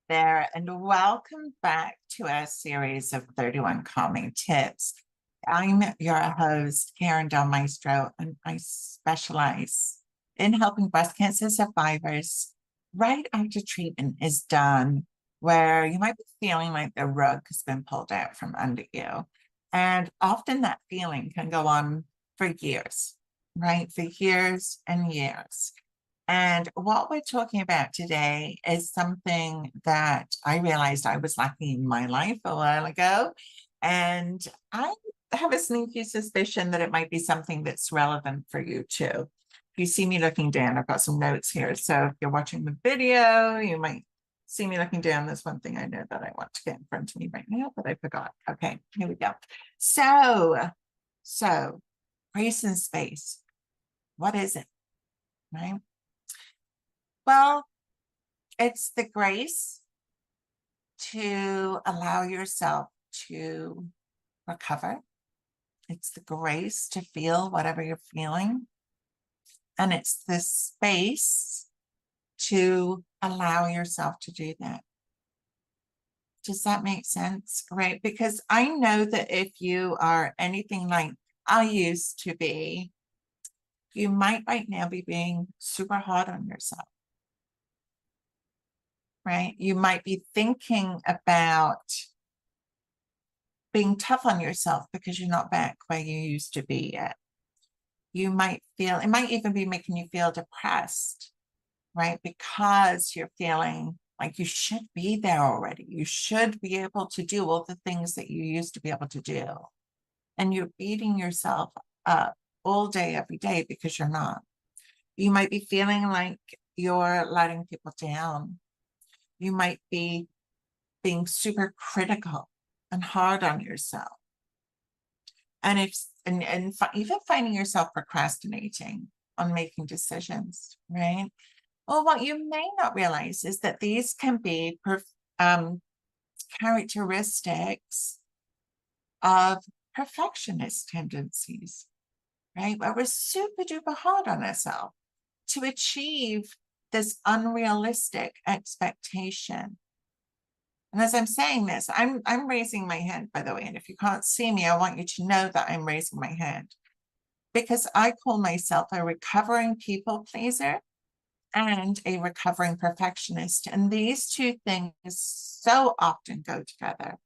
there, and welcome back to our series of 31 Calming Tips. I'm your host, Karin Del Maestro, and I specialize in helping breast cancer survivors right after treatment is done, where you might be feeling like the rug has been pulled out from under you. And often that feeling can go on for years, right? For years and years. And what we're talking about today is something that I realized I was lacking in my life a while ago. And I have a sneaky suspicion that it might be something that's relevant for you too. If you see me looking down, I've got some notes here. So if you're watching the video, you might see me looking down. There's one thing I know that I want to get in front of me right now, but I forgot. Okay, here we go. So grace and space. What is it? Right? Well, it's the grace to allow yourself to recover. It's the grace to feel whatever you're feeling. And it's the space to allow yourself to do that. Does that make sense? Right? Because I know that if you are anything like I used to be, you might right now be being super hard on yourself. Right? You might be thinking about being tough on yourself because you're not back where you used to be yet. You might feel, it might even be making you feel depressed, right? Because you're feeling like you should be there already. You should be able to do all the things that you used to be able to do. And you're beating yourself up all day, every day because you're not. You might be feeling like you're letting people down. You might be being super critical and hard on yourself. And even finding yourself procrastinating on making decisions, right? Well, what you may not realize is that these can be characteristics of perfectionist tendencies, right? Where we're super duper hard on ourselves to achieve this unrealistic expectation. And as I'm saying this, I'm raising my hand, by the way. And if you can't see me, I want you to know that I'm raising my hand because I call myself a recovering people pleaser and a recovering perfectionist. And these two things so often go together.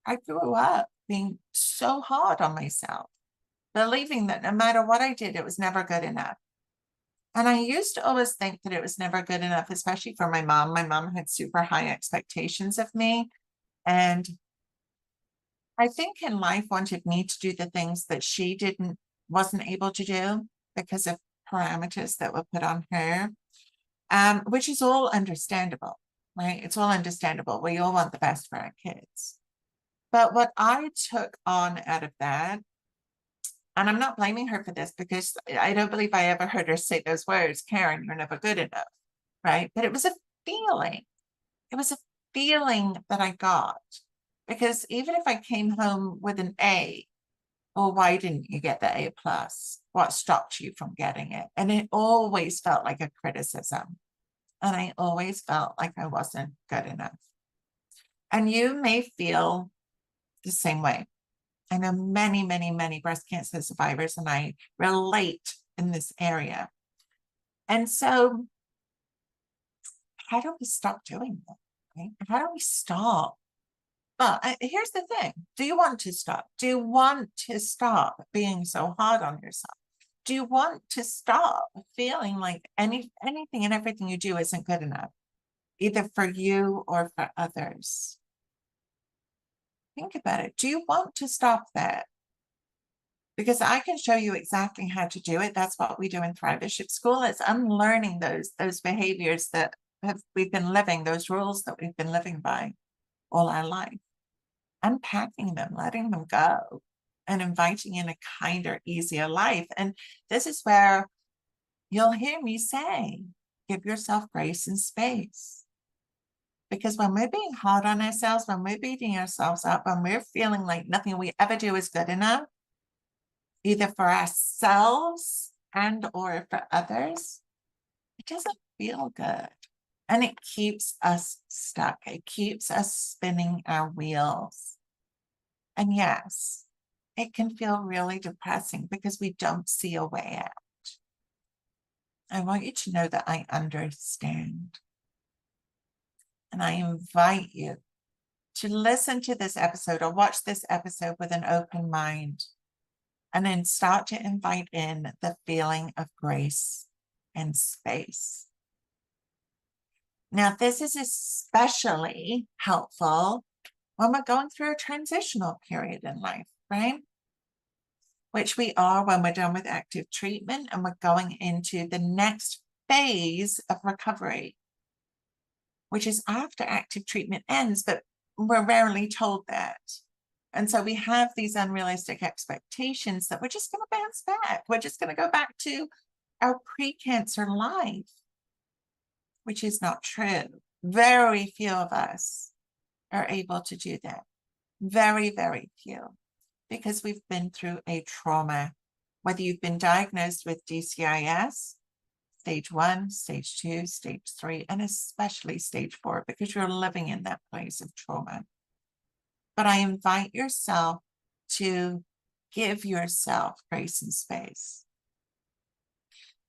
I grew up being so hard on myself, believing that no matter what I did, it was never good enough. And I used to always think that it was never good enough, especially for my mom. My mom had super high expectations of me. And I think in life wanted me to do the things that she wasn't able to do because of parameters that were put on her, which is all understandable, right? It's all understandable. We all want the best for our kids. But what I took on out of that, and I'm not blaming her for this because I don't believe I ever heard her say those words, Karin, you're never good enough, right? But it was a feeling. It was a feeling that I got. Because even if I came home with an A, well, why didn't you get the A plus? What stopped you from getting it? And it always felt like a criticism. And I always felt like I wasn't good enough. And you may feel the same way. I know many, many, many breast cancer survivors, and I relate in this area. And so, how do we stop doing that? Right? How do we stop? But here's the thing. Do you want to stop? Do you want to stop being so hard on yourself? Do you want to stop feeling like anything and everything you do isn't good enough, either for you or for others? Think about it. Do you want to stop that? Because I can show you exactly how to do it. That's what we do in Thrivership School. It's unlearning those behaviors that we've been living, those rules that we've been living by all our life. Unpacking them, letting them go, and inviting in a kinder, easier life. And this is where you'll hear me say, give yourself grace and space. Because when we're being hard on ourselves, when we're beating ourselves up, when we're feeling like nothing we ever do is good enough, either for ourselves and or for others, it doesn't feel good. And it keeps us stuck. It keeps us spinning our wheels. And yes, it can feel really depressing because we don't see a way out. I want you to know that I understand. And I invite you to listen to this episode or watch this episode with an open mind, and then start to invite in the feeling of grace and space. Now, this is especially helpful when we're going through a transitional period in life, right? Which we are when we're done with active treatment and we're going into the next phase of recovery, which is after active treatment ends, but we're rarely told that. And so we have these unrealistic expectations that we're just going to bounce back. We're just going to go back to our pre-cancer life, which is not true. Very few of us are able to do that. Very, very few, because we've been through a trauma. Whether you've been diagnosed with DCIS, stage 1, stage 2, stage 3, and especially stage 4, because you're living in that place of trauma. But I invite yourself to give yourself grace and space.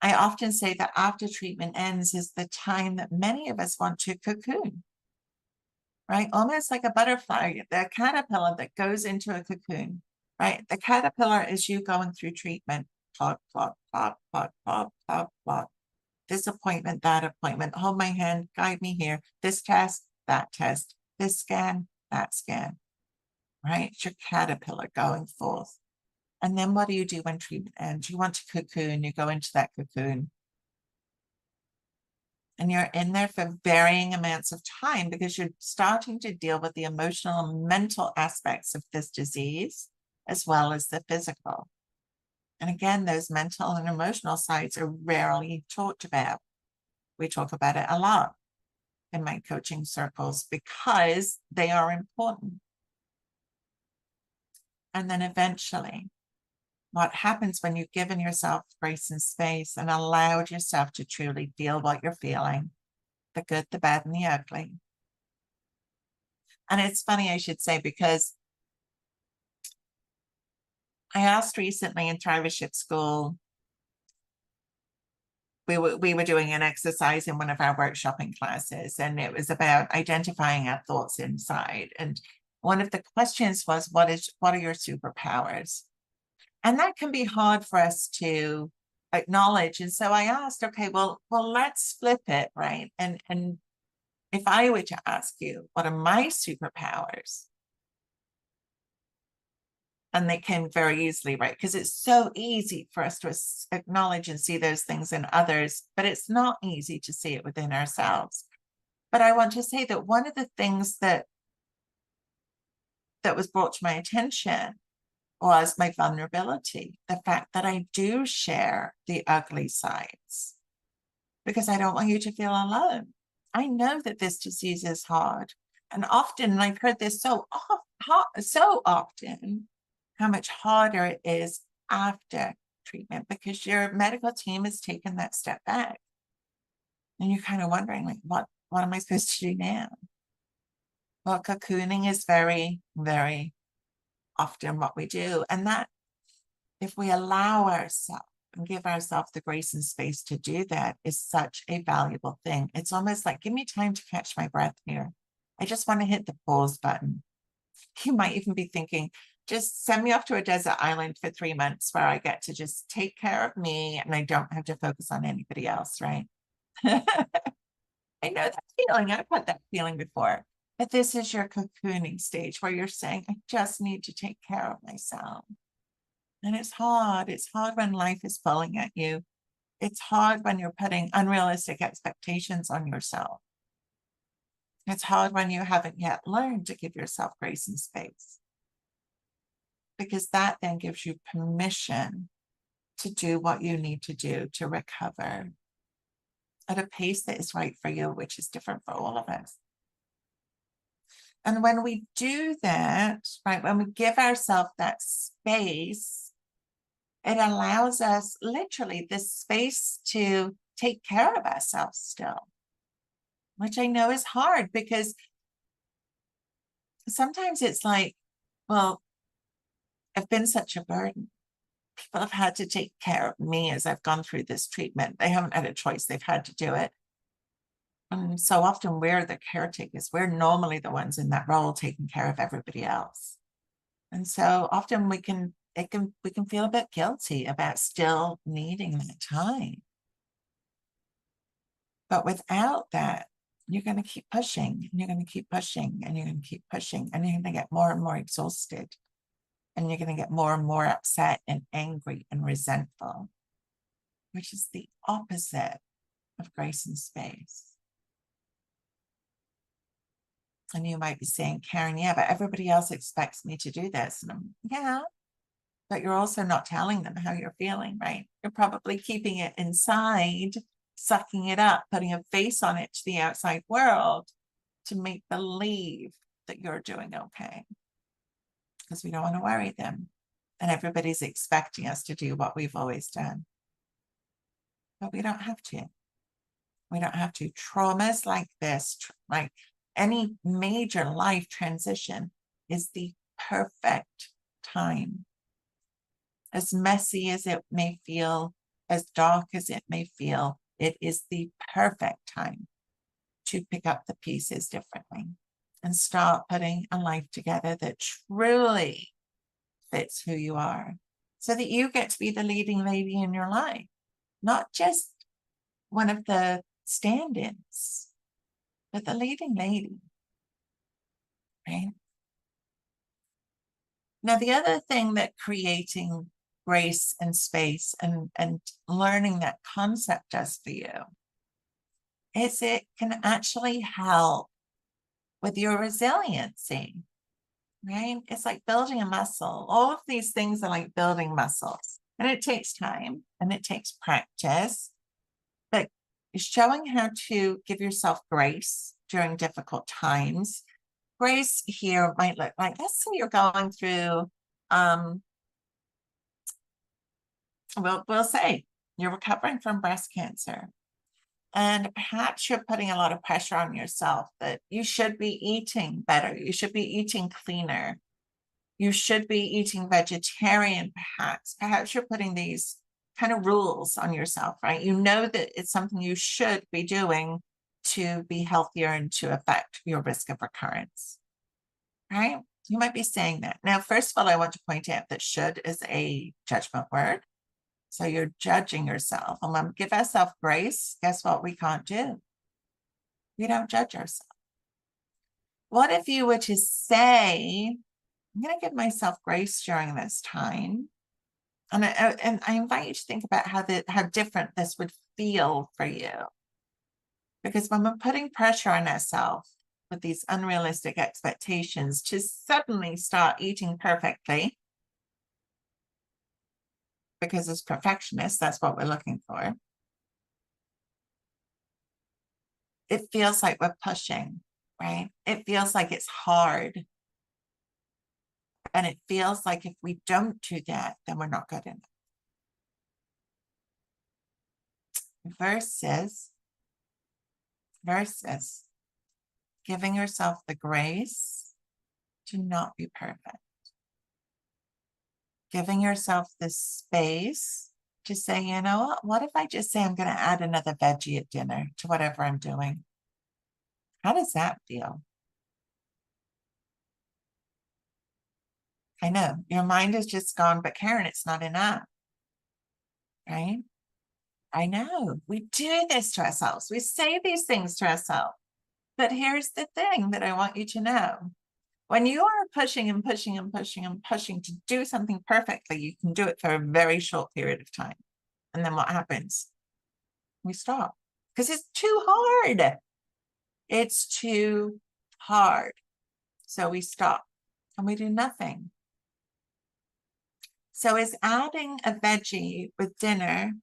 I often say that after treatment ends is the time that many of us want to cocoon, right? Almost like a butterfly, the caterpillar that goes into a cocoon, right? The caterpillar is you going through treatment, plop, plop, plop, plop, plop, plop, plop. This appointment, that appointment, hold my hand, guide me here, this test, this scan, that scan, right? It's your caterpillar going forth. And then what do you do when treatment ends? You want to cocoon, you go into that cocoon. And you're in there for varying amounts of time because you're starting to deal with the emotional and mental aspects of this disease, as well as the physical. And again, those mental and emotional sides are rarely talked about. We talk about it a lot in my coaching circles because they are important. And then eventually, what happens when you've given yourself grace and space and allowed yourself to truly feel what you're feeling, the good, the bad, and the ugly. And it's funny I should say, because I asked recently in Thrivership School, we were doing an exercise in one of our workshopping classes, and it was about identifying our thoughts inside. And one of the questions was, what are your superpowers? And that can be hard for us to acknowledge. And so I asked, okay, well, let's flip it, right? And if I were to ask you, what are my superpowers? And they came very easily, right? Because it's so easy for us to acknowledge and see those things in others, but it's not easy to see it within ourselves. But I want to say that one of the things that was brought to my attention was my vulnerability, the fact that I do share the ugly sides, because I don't want you to feel alone. I know that this disease is hard. And often, and I've heard this so often, how much harder it is after treatment because your medical team has taken that step back. And you're kind of wondering, like, what am I supposed to do now? Well, cocooning is very, very often what we do. And that, if we allow ourselves and give ourselves the grace and space to do that, is such a valuable thing. It's almost like, give me time to catch my breath here. I just want to hit the pause button. You might even be thinking, just send me off to a desert island for 3 months where I get to just take care of me and I don't have to focus on anybody else, right? I know that feeling. I've had that feeling before. But this is your cocooning stage where you're saying, I just need to take care of myself. And it's hard. It's hard when life is pulling at you. It's hard when you're putting unrealistic expectations on yourself. It's hard when you haven't yet learned to give yourself grace and space, because that then gives you permission to do what you need to do to recover at a pace that is right for you, which is different for all of us. And when we do that, right, when we give ourselves that space, it allows us literally this space to take care of ourselves still, which I know is hard because sometimes it's like, well, I've been such a burden. People have had to take care of me as I've gone through this treatment. They haven't had a choice, they've had to do it. And so often we're the caretakers. We're normally the ones in that role taking care of everybody else. And so often we can feel a bit guilty about still needing that time. But without that, you're going to keep pushing and you're going to keep pushing and you're going to keep pushing and you're going to get more and more exhausted and you're going to get more and more upset and angry and resentful, which is the opposite of grace and space. And you might be saying, Karin, yeah, but everybody else expects me to do this. And yeah, but you're also not telling them how you're feeling, right? You're probably keeping it inside, sucking it up, putting a face on it to the outside world to make believe that you're doing okay. Because we don't want to worry them. And everybody's expecting us to do what we've always done. But we don't have to. We don't have to. Traumas like this, like any major life transition, is the perfect time. As messy as it may feel, as dark as it may feel, it is the perfect time to pick up the pieces differently and start putting a life together that truly fits who you are, so that you get to be the leading lady in your life, not just one of the stand-ins, but the leading lady, right? Now, the other thing that creating grace and space and learning that concept does for you is it can actually help with your resiliency, right? It's like building a muscle. All of these things are like building muscles, and it takes time and it takes practice, but showing how to give yourself grace during difficult times. Grace here might look like, let's say you're going through, we'll say you're recovering from breast cancer. And perhaps you're putting a lot of pressure on yourself that you should be eating better. You should be eating cleaner. You should be eating vegetarian, perhaps. Perhaps you're putting these kind of rules on yourself, right? You know that it's something you should be doing to be healthier and to affect your risk of recurrence, right? You might be saying that. Now, first of all, I want to point out that should is a judgment word. So you're judging yourself. And when we give ourselves grace, guess what we can't do? We don't judge ourselves. What if you were to say, I'm going to give myself grace during this time? And I invite you to think about how different this would feel for you. Because when we're putting pressure on ourselves with these unrealistic expectations to suddenly start eating perfectly, because as perfectionists, that's what we're looking for, it feels like we're pushing, right? It feels like it's hard. And it feels like if we don't do that, then we're not good enough. Versus giving yourself the grace to not be perfect. Giving yourself the space to say, you know what if I just say I'm going to add another veggie at dinner to whatever I'm doing? How does that feel? I know your mind has just gone, but Karin, it's not enough, right? I know we do this to ourselves. We say these things to ourselves. But here's the thing that I want you to know. When you are pushing and pushing and pushing and pushing to do something perfectly, you can do it for a very short period of time. And then what happens? We stop because it's too hard. It's too hard. So we stop and we do nothing. So is adding a veggie with dinner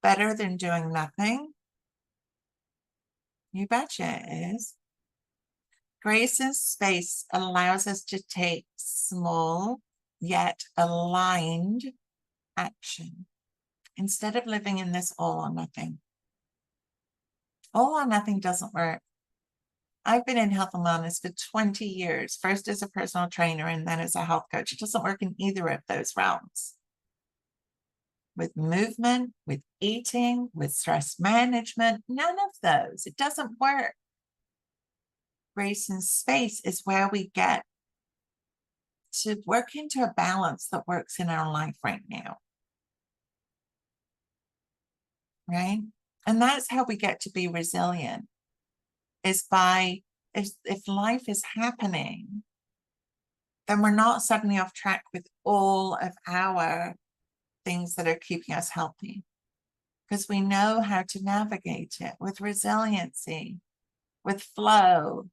better than doing nothing? You betcha it is. Grace and space allows us to take small yet aligned action instead of living in this all or nothing. All or nothing doesn't work. I've been in health and wellness for 20 years, first as a personal trainer and then as a health coach. It doesn't work in either of those realms. With movement, with eating, with stress management, none of those. It doesn't work. Grace and space is where we get to work into a balance that works in our life right now. Right? And that's how we get to be resilient, is by, if life is happening, then we're not suddenly off track with all of our things that are keeping us healthy, because we know how to navigate it with resiliency, with flow,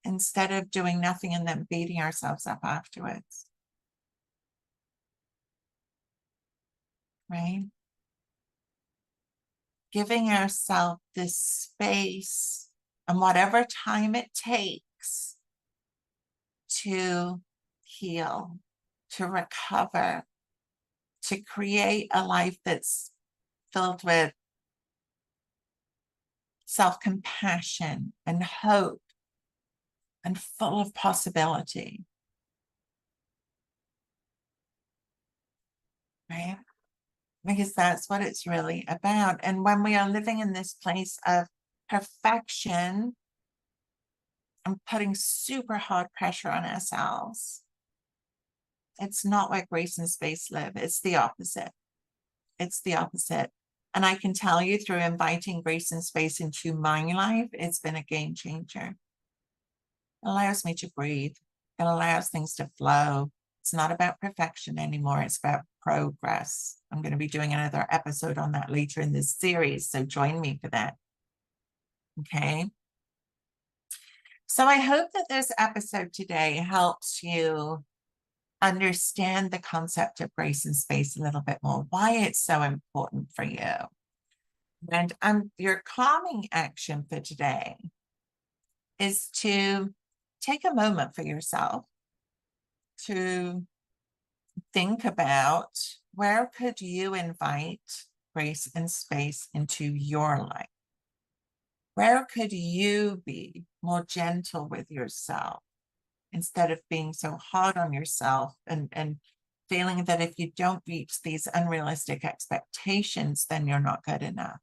instead of doing nothing and then beating ourselves up afterwards. Right? Giving ourselves this space and whatever time it takes to heal, to recover, to create a life that's filled with self-compassion and hope and full of possibility. Right? Because that's what it's really about. And when we are living in this place of perfection and putting super hard pressure on ourselves, it's not where grace and space live. It's the opposite. It's the opposite. And I can tell you, through inviting grace and space into my life, it's been a game changer. It allows me to breathe. It allows things to flow. It's not about perfection anymore. It's about progress. I'm going to be doing another episode on that later in this series, so join me for that. Okay. So I hope that this episode today helps you understand the concept of grace and space a little bit more, why it's so important for you. And your calming action for today is to take a moment for yourself to think about, where could you invite grace and space into your life? Where could you be more gentle with yourself instead of being so hard on yourself and feeling that if you don't reach these unrealistic expectations, then you're not good enough?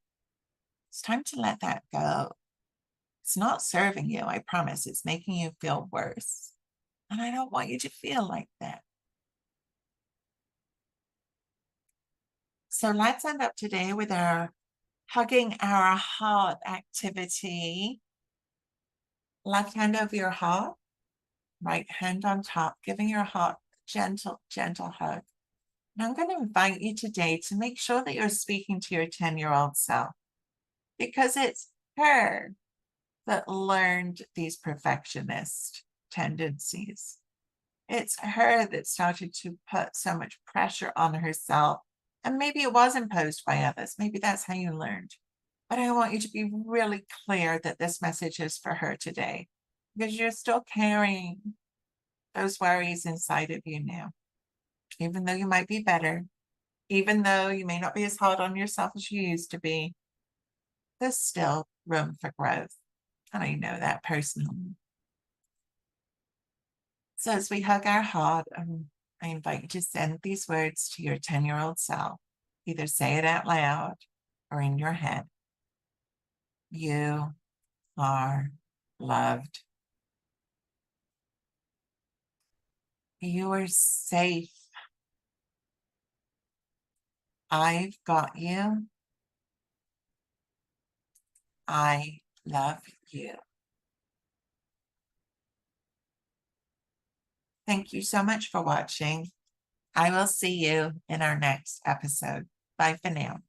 It's time to let that go. It's not serving you, I promise. It's making you feel worse. And I don't want you to feel like that. So let's end up today with our hugging our heart activity. Left hand over your heart, right hand on top, giving your heart a gentle, gentle hug. And I'm going to invite you today to make sure that you're speaking to your 10-year-old self, because it's her that learned these perfectionist tendencies. It's her that started to put so much pressure on herself. And maybe it was imposed by others. Maybe that's how you learned. But I want you to be really clear that this message is for her today, because you're still carrying those worries inside of you now. Even though you might be better, even though you may not be as hard on yourself as you used to be, there's still room for growth. And I know that personally. So as we hug our heart, I invite you to send these words to your 10-year-old self. Either say it out loud or in your head. You are loved. You are safe. I've got you. I love you. Thank you so much for watching. I will see you in our next episode. Bye for now.